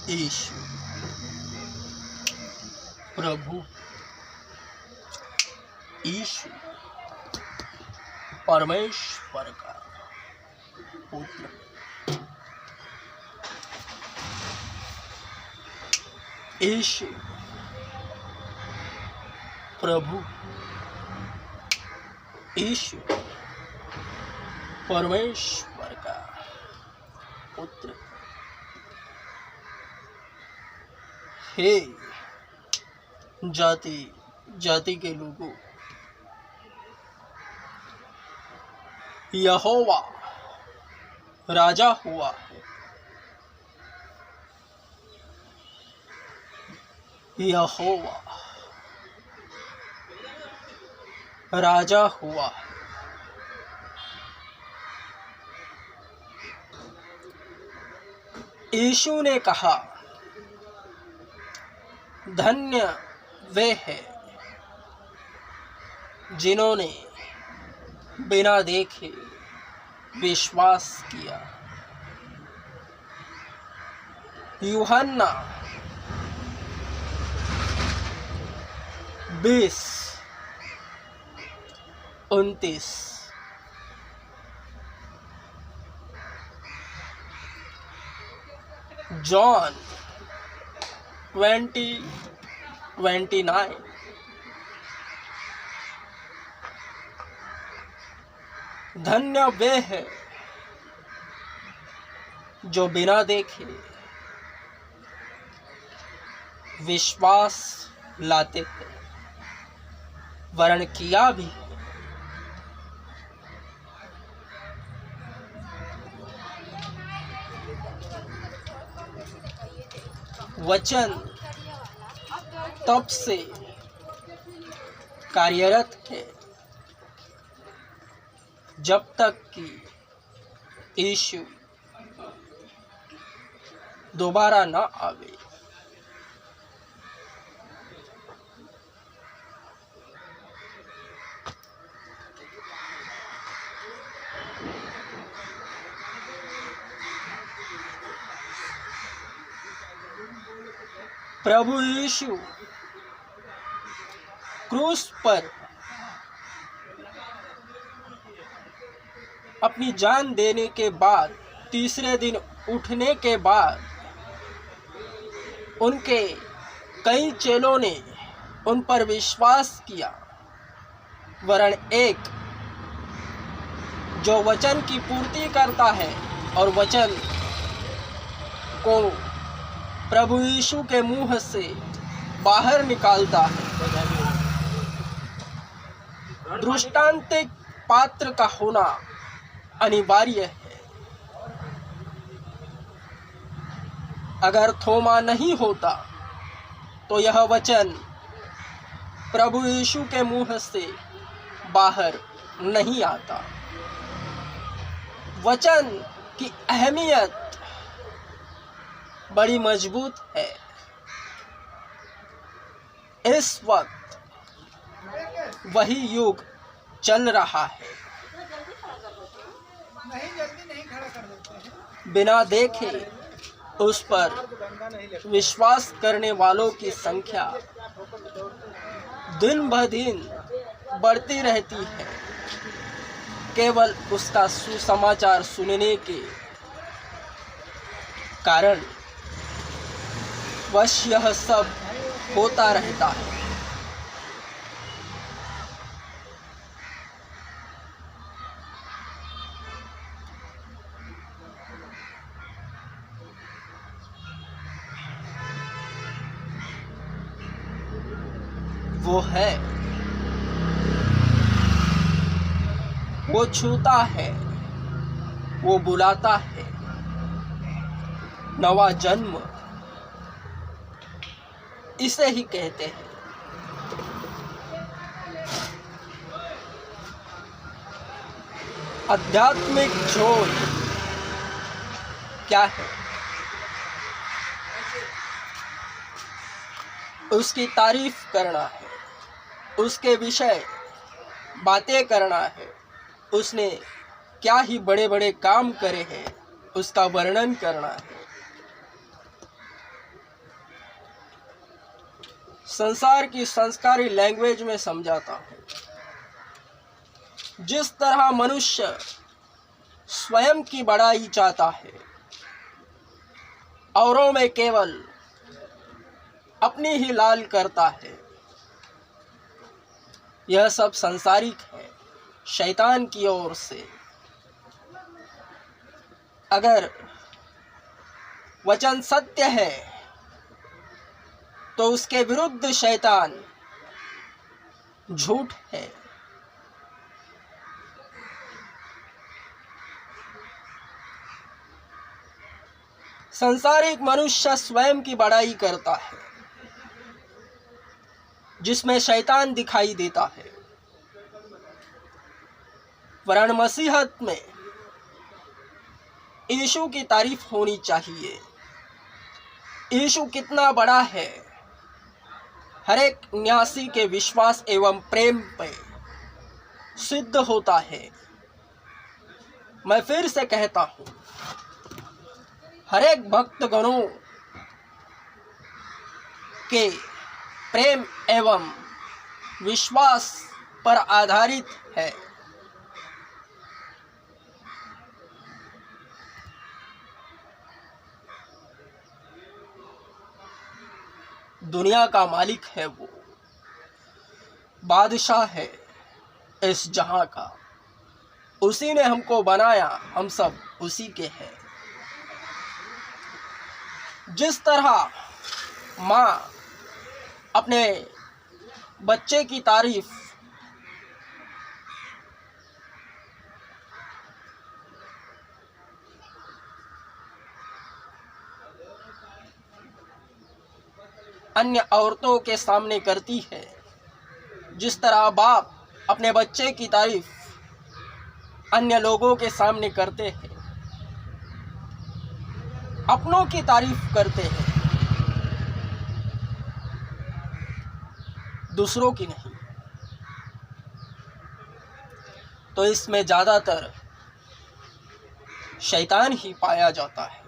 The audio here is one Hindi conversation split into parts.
यीशु प्रभु, यीशु परमेश्वर का पुत्र, यीशु प्रभु, यीशु परमेश्वर का पुत्र। हे जाति जाति के लोगों, यहोवा राजा हुआ है। यहोवा राजा हुआ है। यीशु ने कहा, धन्य वे हैं जिन्होंने बिना देखे विश्वास किया। यूहन्ना 20:29। जॉन 20:29। धन्य वे हैं जो बिना देखे विश्वास लाते थे, वर्ण किया भी। वचन तब से कार्यरत है जब तक कि यीशु दोबारा न आवे। प्रभु यीशु क्रूस पर अपनी जान देने के बाद, तीसरे दिन उठने के बाद, उनके कई चेलों ने उन पर विश्वास किया। वरन एक जो वचन की पूर्ति करता है और वचन को प्रभु यीशु के मुंह से बाहर निकालता है। दृष्टांतिक पात्र का होना अनिवार्य है। अगर थोमा नहीं होता तो यह वचन प्रभु यीशु के मुंह से बाहर नहीं आता। वचन की अहमियत बड़ी मजबूत है। इस वक्त वही युग चल रहा है। बिना देखे उस पर विश्वास करने वालों की संख्या दिन ब दिन बढ़ती रहती है, केवल उसका सुसमाचार सुनने के कारण वश यह सब होता रहता है। वो है, वो छूता है, वो बुलाता है। नवा जन्म इसे ही कहते हैं। आध्यात्मिक जोर क्या है? उसकी तारीफ करना है, उसके विषय बातें करना है। उसने क्या ही बड़े बड़े काम करे हैं, उसका वर्णन करना है। संसार की संस्कारी लैंग्वेज में समझाता हूँ। जिस तरह मनुष्य स्वयं की बड़ाई चाहता है, औरों में केवल अपनी ही लाल करता है, यह सब संसारिक है, शैतान की ओर से। अगर वचन सत्य है तो उसके विरुद्ध शैतान झूठ है। संसारिक मनुष्य स्वयं की बड़ाई करता है, जिसमें शैतान दिखाई देता है। वरन मसीहत में यीशु की तारीफ होनी चाहिए। यीशु कितना बड़ा है, हर एक न्यासी के विश्वास एवं प्रेम पे सिद्ध होता है। मैं फिर से कहता हूँ, हर एक भक्तगणों के प्रेम एवं विश्वास पर आधारित है। दुनिया का मालिक है वो, बादशाह है इस जहां का। उसी ने हमको बनाया, हम सब उसी के हैं। जिस तरह माँ अपने बच्चे की तारीफ अन्य औरतों के सामने करती है, जिस तरह बाप अपने बच्चे की तारीफ अन्य लोगों के सामने करते हैं, अपनों की तारीफ करते हैं, दूसरों की नहीं। तो इसमें ज़्यादातर शैतान ही पाया जाता है।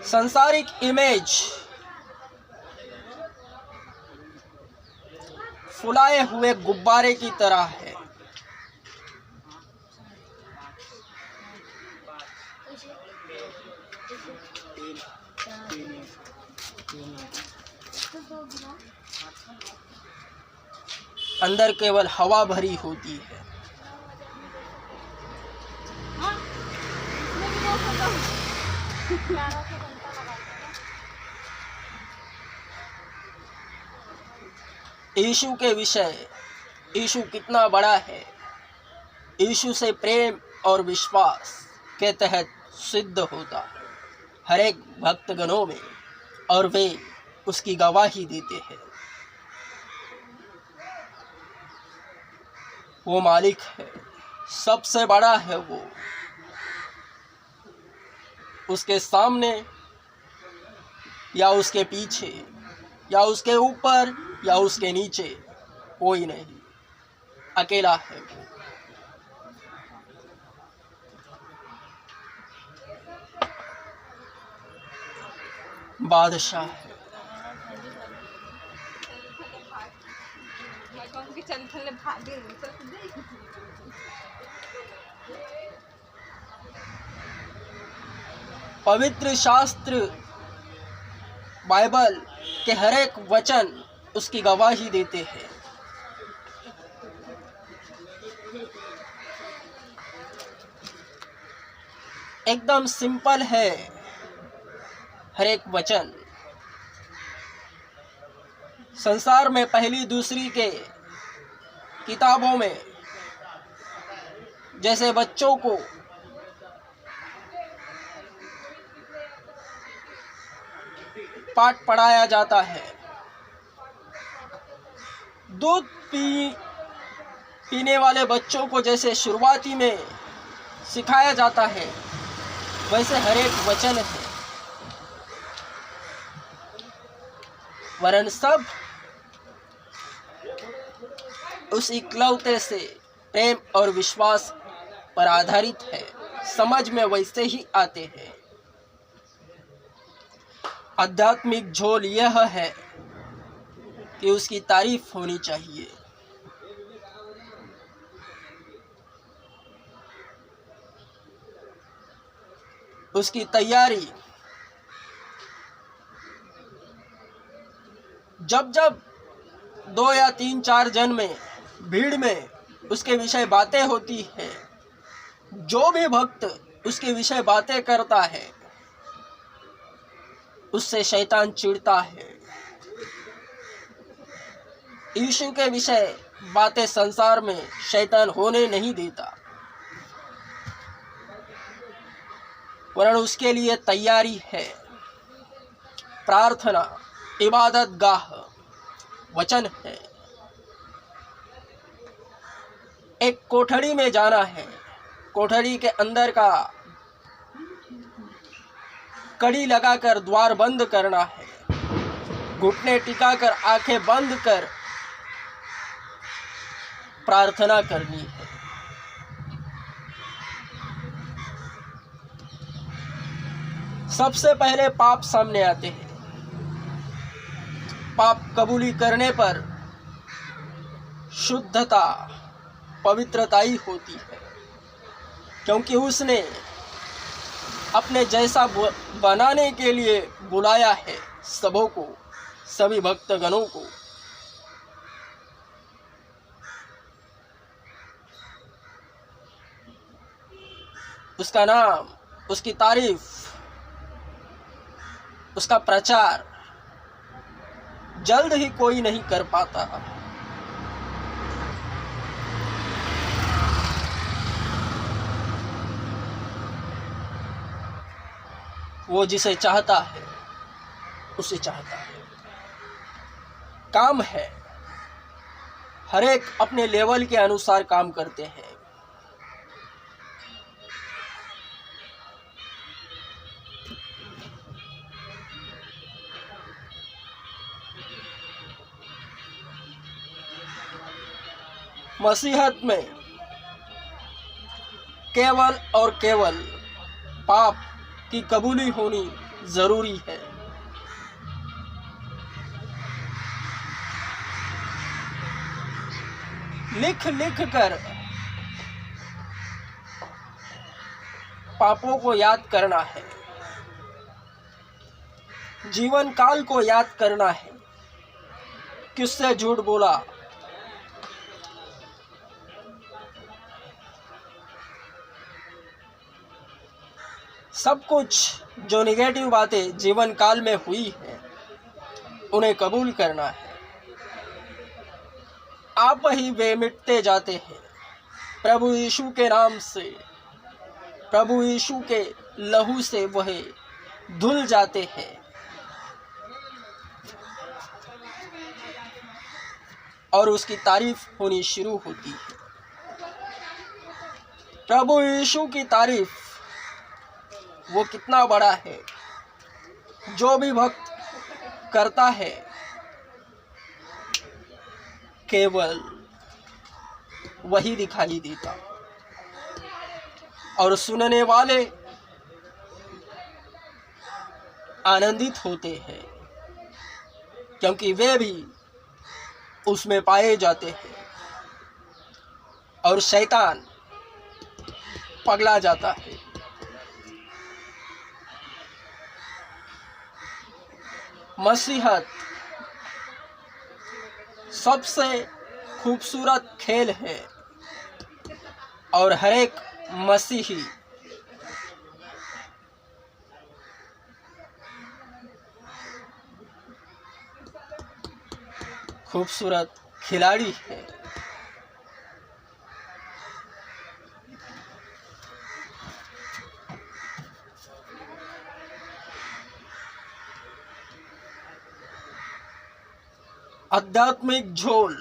संसारिक इमेज फुलाए हुए गुब्बारे की तरह है। अंदर केवल हवा भरी होती है। यीशु के विषय, यीशु कितना बड़ा है, यीशु से प्रेम और विश्वास के तहत सिद्ध होता है हर एक भक्तगणों में, और वे उसकी गवाही देते हैं। वो मालिक है, सबसे बड़ा है वो। उसके सामने या उसके पीछे या उसके ऊपर या उसके नीचे कोई नहीं, अकेला है वो। बादशाह है। पवित्र शास्त्र बाइबल के हर एक वचन उसकी गवाही देते हैं। एकदम सिंपल है हर एक वचन। संसार में पहली दूसरी के किताबों में जैसे बच्चों को पाठ पढ़ाया जाता है, दूध पीने वाले बच्चों को जैसे शुरुआती में सिखाया जाता है, वैसे हर एक वचन है। वरन सब उस इकलौते से प्रेम और विश्वास पर आधारित है, समझ में वैसे ही आते हैं। आध्यात्मिक झोल यह है कि उसकी तारीफ होनी चाहिए। उसकी तैयारी जब जब 2 या 3 4 जन में भीड़ में उसके विषय बातें होती है, जो भी भक्त उसके विषय बातें करता है उससे शैतान चिढ़ता है। यीशु के विषय बातें संसार में शैतान होने नहीं देता, वरन उसके लिए तैयारी है। प्रार्थना, इबादत गाह, वचन है। एक कोठरी में जाना है, कोठरी के अंदर का कड़ी लगाकर द्वार बंद करना है, घुटने टिकाकर आंखें बंद कर प्रार्थना करनी है। सबसे पहले पाप सामने आते हैं। पाप कबूली करने पर शुद्धता, पवित्रता ही होती है, क्योंकि उसने अपने जैसा बनाने के लिए बुलाया है सबों को, सभी भक्तगणों को। उसका नाम, उसकी तारीफ, उसका प्रचार जल्द ही कोई नहीं कर पाता। वो जिसे चाहता है उसे चाहता है। काम है, हर एक अपने लेवल के अनुसार काम करते हैं। मसीहत में केवल और केवल पाप की कबूली होनी जरूरी है। लिख लिख कर पापों को याद करना है, जीवन काल को याद करना है। किससे झूठ बोला, सब कुछ जो निगेटिव बातें जीवन काल में हुई है उन्हें कबूल करना है। आप ही वे मिटते जाते हैं प्रभु यीशु के नाम से, प्रभु यीशु के लहू से वह धुल जाते हैं। और उसकी तारीफ होनी शुरू होती है। प्रभु यीशु की तारीफ, वो कितना बड़ा है, जो भी भक्त करता है केवल वही दिखाई देता, और सुनने वाले आनंदित होते हैं, क्योंकि वे भी उसमें पाए जाते हैं, और शैतान पगला जाता है। मसीहत सबसे खूबसूरत खेल है, और हर एक मसीही खूबसूरत खिलाड़ी है। आध्यात्मिक झोल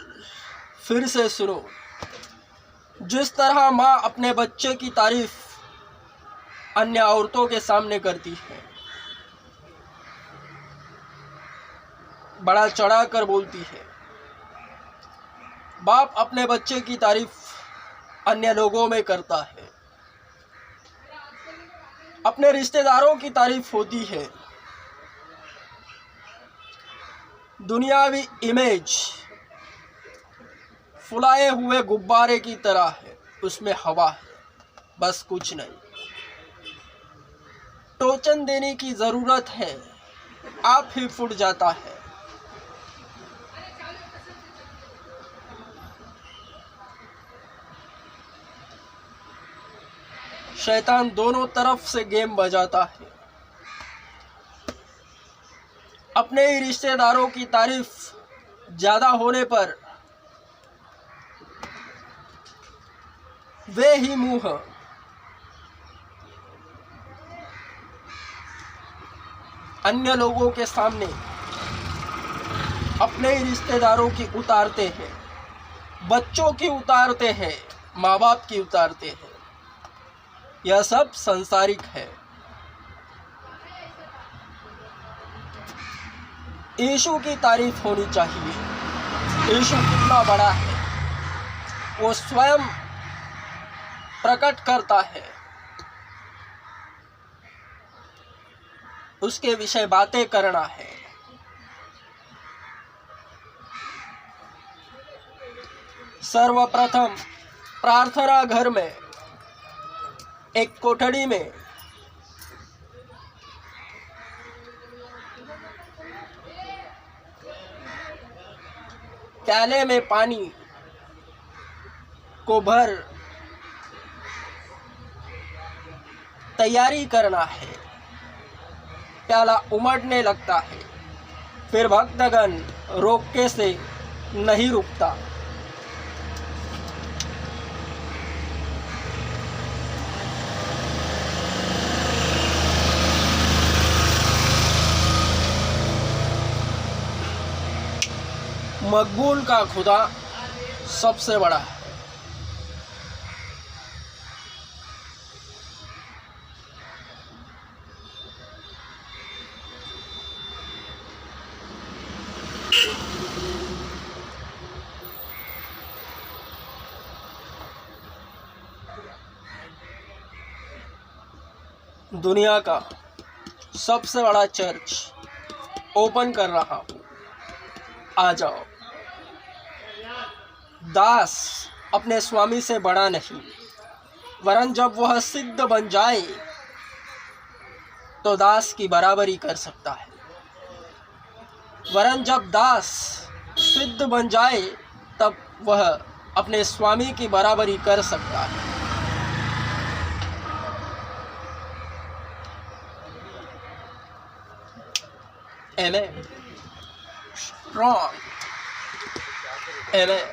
फिर से सुनो। जिस तरह माँ अपने बच्चे की तारीफ अन्य औरतों के सामने करती है, बड़ा चढ़ा कर बोलती है, बाप अपने बच्चे की तारीफ अन्य लोगों में करता है। अपने रिश्तेदारों की तारीफ होती है। दुनियावी इमेज फुलाए हुए गुब्बारे की तरह है, उसमें हवा है, बस कुछ नहीं। टोचन देने की जरूरत है, आप ही फूट जाता है। शैतान दोनों तरफ से गेम बजाता है। अपने ही रिश्तेदारों की तारीफ ज्यादा होने पर वे ही मुंह अन्य लोगों के सामने अपने ही रिश्तेदारों की उतारते हैं, बच्चों की उतारते हैं, माँ बाप की उतारते हैं। यह सब संसारिक है। यीशु की तारीफ होनी चाहिए। यीशु कितना बड़ा है, वो स्वयं प्रकट करता है। उसके विषय बातें करना है। सर्वप्रथम प्रार्थना घर में एक कोठड़ी में प्याले में पानी को भर तैयारी करना है। प्याला उमड़ने लगता है, फिर भक्तगण रोके से नहीं रुकता। मकबूल का खुदा सबसे बड़ा है। दुनिया का सबसे बड़ा चर्च ओपन कर रहा हूँ, आ जाओ। दास अपने स्वामी से बड़ा नहीं, वरन जब वह सिद्ध बन जाए तो दास की बराबरी कर सकता है। वरन जब दास सिद्ध बन जाए तब वह अपने स्वामी की बराबरी कर सकता है। Amen. Strong. Amen.